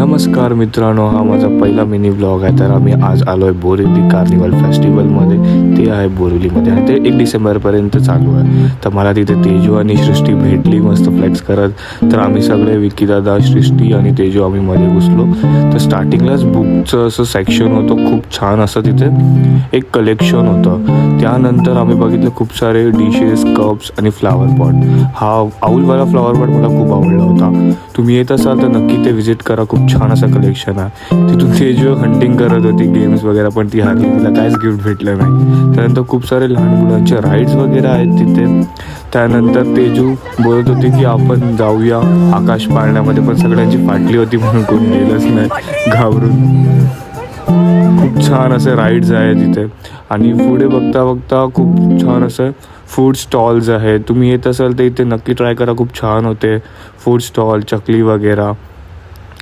नमस्कार मित्रांनो, हा माझा पहिला मिनी ब्लॉग आहे. तर आम्ही आज आलो आहे बोरिवली कार्निवल फेस्टिवलमध्ये. ते आहे बोरिवलीमध्ये आणि ते 1 डिसेंबरपर्यंत चालू आहे. तर मला तिथे तेजू आणि सृष्टी भेटली मस्त फ्लेक्स करत. तर आम्ही सगळे विकीदादा, सृष्टी आणि तेजू आम्ही मध्ये घुसलो. तर स्टार्टिंगलाच बुकचं असं सेक्शन होतं, खूप छान असं तिथे एक कलेक्शन होतं. त्यानंतर आम्ही बघितलं खूप सारे डिशेस, कप्स आणि फ्लावर पॉट. हा आऊलवाला फ्लावर पॉट मला खूप आवडला होता. तुम्ही येत असाल तर नक्की ते विजिट करा. खूप छान असं कलेक्शन आहे. तिथून तेजू हंटिंग करत होती गेम्स वगैरे, पण ती हारली, तिला काहीच गिफ्ट भेटलं नाही. त्यानंतर खूप सारे लहान मुलांचे राईड्स वगैरे आहेत तिथे. त्यानंतर तेजू बोलत होती की आपण जाऊया आकाश पाळण्यामध्ये, पण सगळ्यांची फाटली होती म्हणून कोण गेलंच नाही घाबरून. खूप छान असे राईड्स आहे तिथे. आणि पुढे बघता बघता खूप छान असं फूड स्टॉल्स आहे. तुम्ही येत असाल तर इथे नक्की ट्राय करा, खूप छान होते फूड स्टॉल, चकली वगैरे.